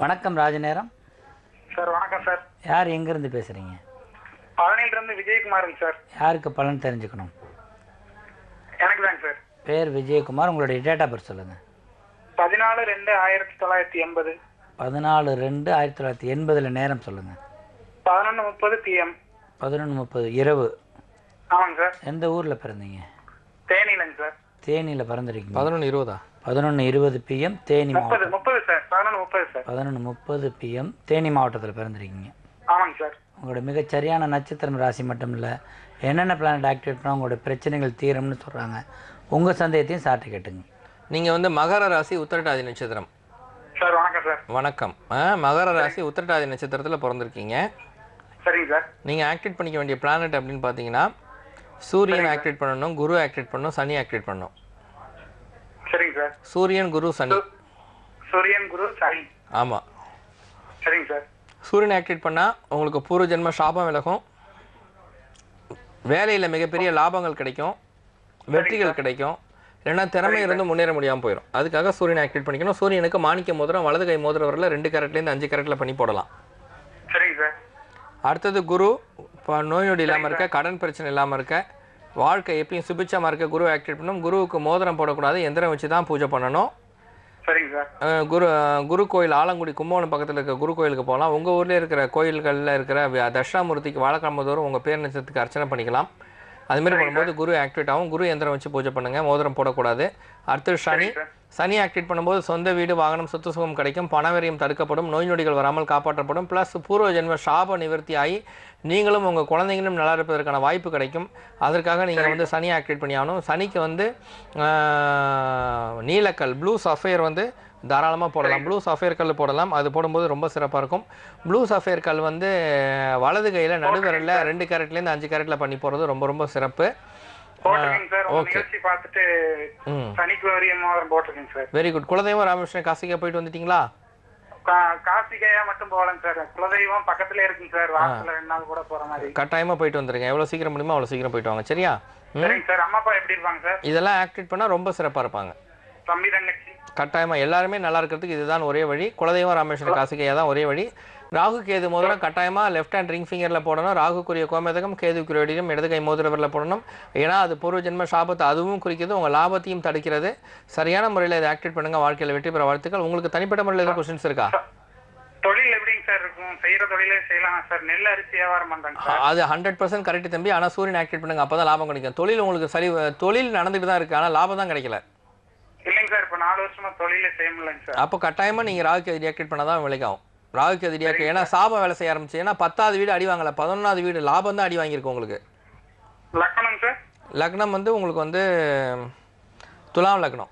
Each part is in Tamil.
வணக்கம் ராஜநேரம் சார். வணக்கம் சார். யார் எங்கேருந்து பேசுகிறீங்க? பழனியிலிருந்து விஜயகுமாருங்க சார். யாருக்கு பலன் தெரிஞ்சுக்கணும்? எனக்கு தாங்க சார். பேர் விஜயகுமார். உங்களுடைய டேட் ஆஃப் பர்த் சொல்லுங்கள். 14/2/1980. 14/2/1980 நேரம் சொல்லுங்கள். 11:30 PM. 11:30 இரவு. ஆமாங்க சார். எந்த ஊரில் பிறந்தீங்க? தேனியிலங்க சார். தேனியில் பிறந்திருக்கீங்க. 11:20 11:20 PM தேனி மாவட்டம். 30 சார். 11:30 சார். 11:30 PM தேனி மாவட்டத்தில் பிறந்திருக்கீங்க. ஆமாங்க சார். உங்களோட மிகச்சரியான நட்சத்திரம் ராசி மட்டும் இல்லை, என்னென்ன பிளானட் ஆக்டிவேட் பண்ணால் உங்களோட பிரச்சனைகள் தீரும்னு சொல்கிறாங்க. உங்கள் சந்தேகத்தையும் சார்ட்டு கேட்டுங்க. நீங்கள் வந்து மகர ராசி உத்திரட்டாதி நட்சத்திரம். சார் வணக்கம் சார். வணக்கம். மகர ராசி உத்திரட்டாதி நட்சத்திரத்தில் பிறந்திருக்கீங்க. சரிங்க சார். நீங்கள் ஆக்டிவேட் பண்ணிக்க வேண்டிய பிளானட் அப்படின்னு பார்த்தீங்கன்னா சூரியன் ஆக்டிவேட் பண்ணணும், குரு ஆக்டிவேட் பண்ணணும், சனி ஆக்டிவேட் பண்ணணும். சரிங்க சார். சூரியன் குரு சனி. சூரியன் குரு சனி. ஆமாம். சரிங்க சார். சூரியன் ஆக்டிவேட் பண்ணால் உங்களுக்கு பூர்வ ஜென்ம சாபம் விலகும், வேலையில் மிகப்பெரிய லாபங்கள் கிடைக்கும், வெற்றிகள் கிடைக்கும், இல்லைன்னா திறமை இருந்து முன்னேற முடியாமல் போயிடும். அதுக்காக சூரியனை ஆக்டிவேட் பண்ணிக்கணும். சூரியனுக்கு மாணிக்க மோதிரம் வலது கை மோதிரம் வரல 2 கேரட்லேருந்து 5 கேரட்டில் பண்ணி போடலாம். சரிங்க சார். அடுத்தது குரு. இப்போ நோய் நொடி இல்லாமல் இருக்க, கடன் பிரச்சனை இல்லாமல் இருக்க, வாழ்க்கை எப்பயும் சுபிச்சமாக இருக்க குரு ஆக்டிவேட் பண்ணணும். குருவுக்கு மோதிரம் போடக்கூடாது, எந்திரம் வச்சு தான் பூஜை பண்ணணும். சரிங்க சார். குரு கோயில் ஆலங்குடி கும்பகோணம் பக்கத்தில் இருக்க குரு கோயிலுக்கு போகலாம். உங்கள் ஊரில் இருக்கிற கோயில்களில் இருக்கிற தட்சிணாமூர்த்திக்கு வாழைக்கிழமை தோறும் உங்கள் பேர் நட்சத்திரத்துக்கு அர்ச்சனை பண்ணிக்கலாம். அதுமாரி பண்ணும்போது குரு ஆக்டிவேட் ஆகும். குரு எந்திரம் வச்சு பூஜை பண்ணுங்கள், மோதிரம் போடக்கூடாது. அடுத்தது சனி. சனி ஆக்டிவேட் பண்ணும்போது சொந்த வீடு, வாகனம், சொத்து சுகம் கிடைக்கும், பணவரியம் தடுக்கப்படும், நோய் நொடிகள் வராமல் காப்பாற்றப்படும், ப்ளஸ் பூர்வ ஜென்ம சாப நிவர்த்தி ஆகி நீங்களும் உங்கள் குழந்தைங்களும் நல்லா இருப்பதற்கான வாய்ப்பு கிடைக்கும். அதற்காக நீங்கள் வந்து சனி ஆக்டிவேட் பண்ணி ஆகணும். சனிக்கு வந்து நீலக்கல் ப்ளூ சஃபயர் வந்து தாராளமாக போடலாம். ப்ளூ சஃபயர் கல் போடலாம். அது போடும்போது ரொம்ப சிறப்பாக இருக்கும். ப்ளூ சஃபயர் கல் வந்து வலது கையில் நடுவரில் 2 கேரட்லேருந்து 5 கேரட்டில் பண்ணி போகிறது ரொம்ப ரொம்ப சிறப்பு. Very good. குலதெய்வம் ராமகிருஷ்ணன் காசிகா போயிட்டு வந்துட்டீங்களா? காசிகையா மட்டும் போகலங்க சார். குலதெய்வம் பக்கத்துல இருக்குங்க சார். வாரத்துல 2 நாள் கூட போற மாதிரி. கட்டாயமா போயிட்டு வந்துருங்க. எவ்வளவு சீக்கிரம் முடியுமோ அவ்வளவு சீக்கிரம் போயிட்டு வாங்க. சரியா? சரிங்க சார். அம்மா அப்பா எப்படி இருப்பாங்க சார்? இதெல்லாம் ஆக்டிவேட் பண்ணா ரொம்ப சிறப்பா இருப்பாங்க. தம்பி தங்கச்சி கட்டாயமா எல்லாருமே நல்லா இருக்கிறதுக்கு இதுதான் ஒரே வழி. குலதெய்வம் ராமேஸ்வரன் காசிகையா தான் ஒரே வழி. ராகு கேது மோதிரம் கட்டாயமா லெஃப்ட் ஹேண்ட் ரிங் ஃபிங்கரில் போடணும். ராகுக்குரிய கோமேதகம், கேதுக்குரிய இடம் இடது கை மோதிரவரில் போடணும். ஏன்னா அது பூர்வ ஜென்ம சாபத்தை அதுவும் குறிக்கிறது, உங்கள் லாபத்தையும் தடுக்கிறது. சரியான முறையில் இதை ஆக்டிவேட் பண்ணுங்க. வாழ்க்கையில் வெற்றி பெற வாழ்த்துக்கள். உங்களுக்கு தனிப்பட்ட முறையில் எதாவது கொஸ்டின்ஸ் இருக்கா? தொழில் எப்படிங்க சார் இருக்கும்? செய்யற தொழிலே செய்யலாம் சார். நெல் அரிசி வியாபாரம் பண்றாங்க. அது 100% கரெக்ட் தம்பி. ஆனால் சூரியன் ஆக்டிவேட் பண்ணுங்க, அப்பதான் லாபம் கிடைக்கும். தொழில் உங்களுக்கு சரி, தொழில் நடந்துட்டு தான் இருக்கு, ஆனால் லாபம் தான் கிடைக்கல. இல்லைங்க சார். இப்போ 4 வருஷமா தொழிலே செய்ய முடியலங்க சார். அப்போ கட்டாயமா நீங்க ராகு கேது ஆக்டிவேட் பண்ணாதான் விலைக்காகும். ராகு கேது ஆக்டிவேட், ஏன்னா சாபம் வேலை செய்ய ஆரம்பிச்சு. ஏன்னா 10வது வீடு அடி வாங்கல, 11வது வீடு லாபம் தான் அடி வாங்கியிருக்கு உங்களுக்கு. லக்னம் சார்? லக்னம் வந்து உங்களுக்கு வந்து துலாம் லக்னம்.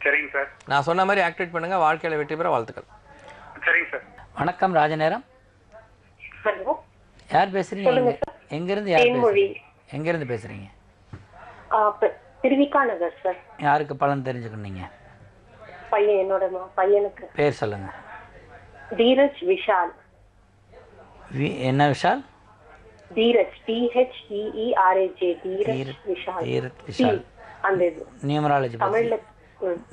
சரிங்க சார். நான் சொன்ன மாதிரி ஆக்டிவேட் பண்ணுங்க, வாழ்க்கையில வெற்றி பெற வாழ்த்துக்கள். சரிங்க சார். வணக்கம் ராஜநேரம். ஹலோ, யார் பேசுறீங்க? எங்கிருந்து யார் பேசுறீங்க? எங்கிருந்து பேசுறீங்க? திருவிக்கா நகர் சார். யாருக்கு பலன் தெரிஞ்சுக்கணுங்க? பையன், என்னோட பையனுக்கு. பேர் சொல்லுங்க. தீரஜ் விஷால். என்ன விஷால்? தீரஜ், THEERAJ. தீரஜ் விஷால். தீரஜ் விஷால். அந்த நியூமராலஜி தமிழ்ல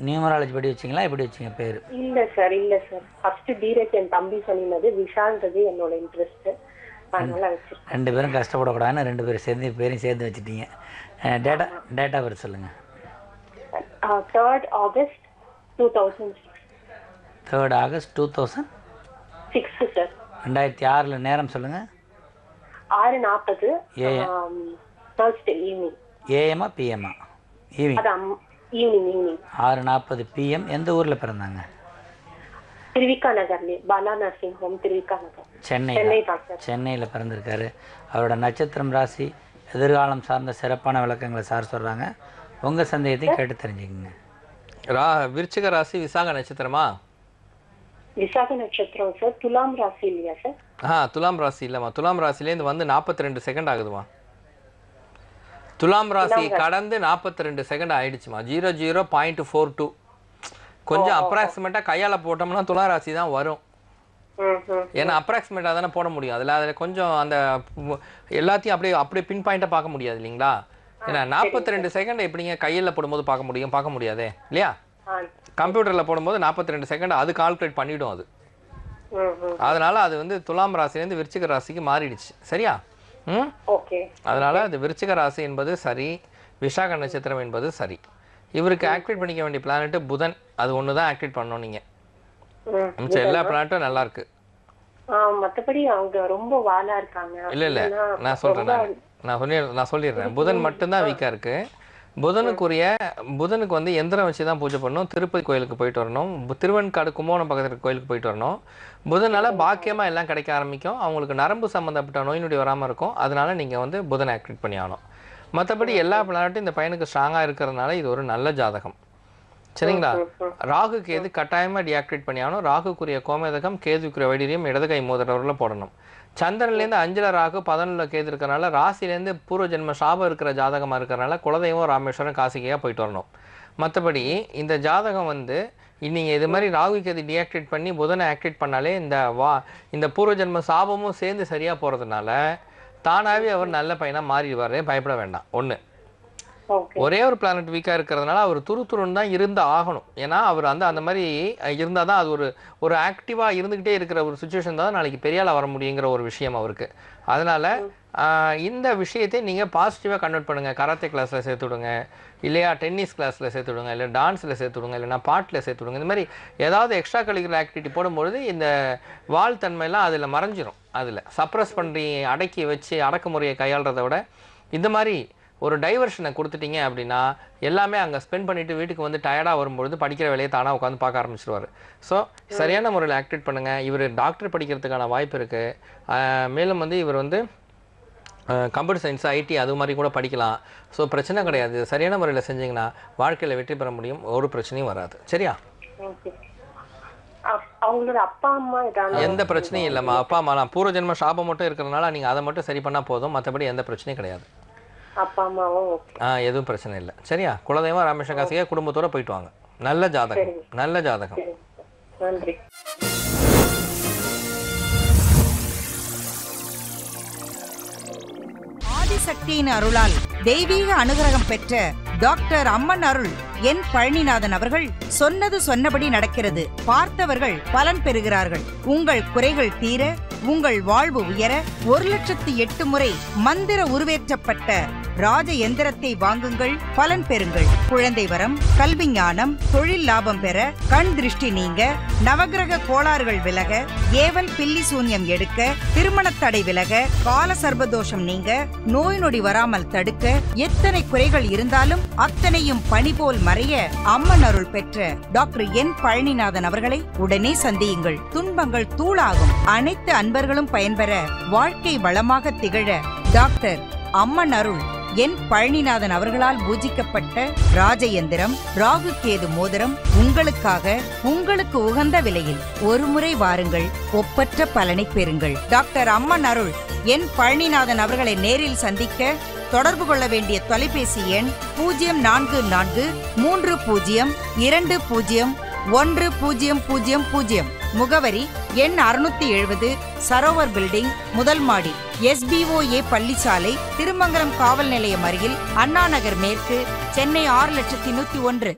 நியூமராலஜி படி வச்சிங்களா? எப்படி வச்சிங்க பேர்? இல்ல சார், இல்ல சார். ஃபர்ஸ்ட் தீரஜ் என் தம்பி சொன்னது, விஷால்ன்றது என்னோட இன்ட்ரெஸ்ட், அதனால வச்சிருக்கேன். 2 பேரும் கஷ்டப்படக்கூடாதுன்னு 2 பேரும் சேர்ந்து பேரையும் சேர்ந்து வச்சுட்டீங்க. டேட்டா பர்த் சொல்லுங்க. 3rd August 2006. 3rd August 2006 sir. 2006 நேரம் சொல்லுங்க. 6:40 Thursday evening. ஏஎம்மா பிஎம்மா? ஈவினிங். அதான் ஈவினிங். 6:40 PM. எந்த ஊரில் பிறந்தாங்க? திருவிக்கா நகர்ல, பாலா நர்சிங் ஹோம், திருவிக்கா நகர், சென்னை தான் சார். சென்னையில் பிறந்திருக்காரு. அவரோட நட்சத்திரம், ராசி, எதிர்காலம் சார்ந்த சிறப்பான விளக்கங்களை சார் சொல்கிறாங்க. உங்கள் சந்தேகத்தையும் கேட்டு தெரிஞ்சுக்கங்க. விருச்சிக ராசி விசாக நட்சத்திரமா? விசாக நட்சத்திரம் சார். துலாம் ராசி இல்லையா சார்? துலாம் ராசி இல்லைம்மா. துலாம் ராசிலேருந்து வந்து 42 செகண்ட் ஆகுதுமா. துலாம் ராசி கடந்து 42 செகண்ட் ஆயிடுச்சுமா. 00.42. கொஞ்சம் அப்ராக்சிமேட்டாக கையால் போட்டோம்னா துலாம் ராசி தான் வரும். ஏன்னா அப்ராக்சிமேட்டாக தானே போட முடியும். அதில் கொஞ்சம் அந்த எல்லாத்தையும் அப்படியே பின் பாயிண்ட்டாக பார்க்க முடியாது இல்லைங்களா? ஏன்னா 42 செகண்ட் எப்படிங்க கையில் போடும்போது பார்க்க முடியாதே இல்லையா? கம்ப்யூட்டரில் போடும்போது 42 செகண்ட் அது கால்குலேட் பண்ணிவிடும். அது அதனால அது வந்து துலாம் ராசிலேருந்து விருச்சிக ராசிக்கு மாறிடுச்சு. சரியா? ஓகே. அதனால அது விருச்சிக ராசி என்பது சரி, விசாக நட்சத்திரம் என்பது சரி. இவருக்கு ஆக்டிவேட் பண்ணிக்க வேண்டிய பிளானட் புதன். அது ஒன்று தான் ஆக்டிவேட் பண்ணணும் நீங்கள். மிச்சம் எல்லா பிளானட்டும் நல்லா இருக்கு. மத்தபடி அவங்க ரொம்ப வாலா இருக்காங்க. இல்ல நான் சொல்றேன், நான் சொல்லிடுறேன். புதன் மட்டும்தான் வீக்கா இருக்கு. புதனுக்கு வந்து எந்திரம் வச்சு தான் பூஜை பண்ணணும். திருப்பதி கோயிலுக்கு போயிட்டு வரணும். திருவெண்காடு கும்போணம் பக்கத்துல கோயிலுக்கு போயிட்டு வரணும். புதனால பாக்கியமா எல்லாம் கிடைக்க ஆரம்பிக்கும். அவங்களுக்கு நரம்பு சம்பந்தப்பட்ட நோய் நொடி வராம இருக்கும். அதனால நீங்க வந்து புதனை ஆக்டிவேட் பண்ணி ஆகணும். மற்றபடி எல்லா பிளானட்டும் இந்த பையனுக்கு ஸ்ட்ராங்கா இருக்கிறதுனால இது ஒரு நல்ல ஜாதகம். சரிங்களா? ராகு கேது கட்டாயமா டிஆக்டிவேட் பண்ணி ஆகணும். ராகுக்குரிய கோமேதகம், கேதுக்குரிய வைடூரியம் இடது கை மோதிரவரில் போடணும். சந்திரன்லேருந்து 5ல் ராகு 11ல் கேது இருக்கிறனால ராசிலேருந்து பூர்வ ஜென்ம சாபம் இருக்கிற ஜாதகமாக இருக்கிறனால குலதெய்வம் ராமேஸ்வரம் காசிகையாக போயிட்டு வரணும். மற்றபடி இந்த ஜாதகம் வந்து நீங்கள் இது மாதிரி ராகு கேது டிஆக்டிவேட் பண்ணி புதனை ஆக்டிவேட் பண்ணாலே இந்த பூர்வ ஜென்ம சாபமும் சேர்ந்து சரியாக போகிறதுனால தானாகவே அவர் நல்ல பையனாக மாறிடுவார். பயப்பட வேண்டாம். ஒரே ஒரு பிளானட் வீக்காக இருக்கிறதுனால அவர் துருத்துருன்னு தான் இருந்து ஆகணும். ஏன்னா அவர் அந்த மாதிரி இருந்தால் தான் அது ஒரு ஆக்டிவாக இருந்துக்கிட்டே இருக்கிற ஒரு சுச்சுவேஷன் தான் நாளைக்கு பெரியால் வர முடியுங்கிற ஒரு விஷயம் அவருக்கு. அதனால் இந்த விஷயத்தை நீங்கள் பாசிட்டிவாக கன்வெர்ட் பண்ணுங்கள். கராத்தே கிளாஸில் சேர்த்து விடுங்க, இல்லையா டென்னிஸ் கிளாஸில் சேர்த்து விடுங்க, இல்லை டான்ஸில் சேர்த்து விடுங்க, இல்லைனா பாட்டில் சேர்த்து விடுங்க. இந்த மாதிரி ஏதாவது எக்ஸ்ட்ரா கரிக்குலர் ஆக்டிவிட்டி போடும்பொழுது இந்த வாழ்த்தன்மையெல்லாம் அதில் மறைஞ்சிரும். அதில் சப்ரஸ் பண்ணி அடக்கி வச்சு அடக்குமுறையை கையாளுறதை விட இந்த மாதிரி ஒரு டைவர்ஷனை கொடுத்துட்டீங்க அப்படின்னா எல்லாமே அங்கே ஸ்பெண்ட் பண்ணிவிட்டு வீட்டுக்கு வந்து டயர்டாக வரும்பொழுது படிக்கிற வேலையை தானாக உட்காந்து பார்க்க ஆரம்பிச்சிருவார். ஸோ சரியான முறையில் ஆக்டிவேட் பண்ணுங்கள். இவர் டாக்டர் படிக்கிறதுக்கான வாய்ப்பு இருக்குது. மேலும் வந்து இவர் வந்து கம்ப்யூட்டர் சயின்ஸ், ஐடி அது மாதிரி கூட படிக்கலாம். ஸோ பிரச்சனை கிடையாது. சரியான முறையில் செஞ்சிங்கன்னா வாழ்க்கையில் வெற்றி பெற முடியும். ஒரு பிரச்சனையும் வராது. சரியா? அவங்களோட அப்பா அம்மா எந்த பிரச்சனையும் இல்லைம்மா. அப்பா அம்மாலாம் பூர்வ ஜென்ம சாபம் மட்டும் இருக்கிறதுனால நீங்கள் அதை மட்டும் சரி பண்ணால் போதும். மற்றபடி எந்த பிரச்சனையும் கிடையாது. அப்பா அம்மாவும் எதுவும் பிரச்சனை இல்லை. சரியா? குலதெய்வம் ராமேஸ்வரம் காசியாக குடும்பத்தோட போயிட்டு வாங்க. நல்ல ஜாதகம், நல்ல ஜாதகம். நன்றி. ஆதிசக்தியின் அருளால் தெய்வீக அனுகிரகம் பெற்ற டாக்டர் அம்மன் அருள் என் பழனிநாதன் அவர்கள் சொன்னது சொன்னபடி நடக்கிறது. பார்த்தவர்கள் பலன் பெறுகிறார்கள். உங்கள் குறைகள் தீர, உங்கள் வாழ்வு உயர 1,08,000 முறை மந்திர உருவேற்றப்பட்ட ராஜ எந்திரத்தை வாங்குங்கள், பலன் பெறுங்கள். குழந்தை வரம், கல்வி ஞானம், தொழில் லாபம் பெற, கண் திருஷ்டி நீங்க, நவகிரக கோளாறுகள் விலக, ஏவல் பில்லி சூன்யம் எடுக்க, திருமணத்தடை விலக, கால சர்பதோஷம் நீங்க, நோய் நொடி வராமல் தடுக்க, எத்தனை குறைகள் இருந்தாலும் அத்தனையும் பனி போல் மறைய அம்மன் அருள் பெற்ற டாக்டர் என் பழனிநாதன் அவர்களை உடனே சந்தியுங்கள். துன்பங்கள் தூளாகும். அனைத்து அன்பர்களும் பயன்பெற, வாழ்க்கை வளமாக திகழ டாக்டர் அம்மன் அருள் என் பழனிநாதன் அவர்களால் பூஜிக்கப்பட்ட ராஜ எந்திரம், ராகு கேது மோதிரம் உங்களுக்காக, உங்களுக்கு உகந்த விலையில் ஒருமுறை வாருங்கள், ஒப்பற்ற பலனை பெறுங்கள். டாக்டர் அம்மன் அருள் என் பழனிநாதன் அவர்களை நேரில் சந்திக்க தொடர்பு கொள்ள வேண்டிய தொலைபேசி எண் 0442201010. முகவரி எண் 670 சரோவர் பில்டிங், முதல் மாடி, SBOA பள்ளிச்சாலை, திருமங்கலம் காவல் நிலையம் அருகில், அண்ணா நகர் மேற்கு, சென்னை 6,01,001.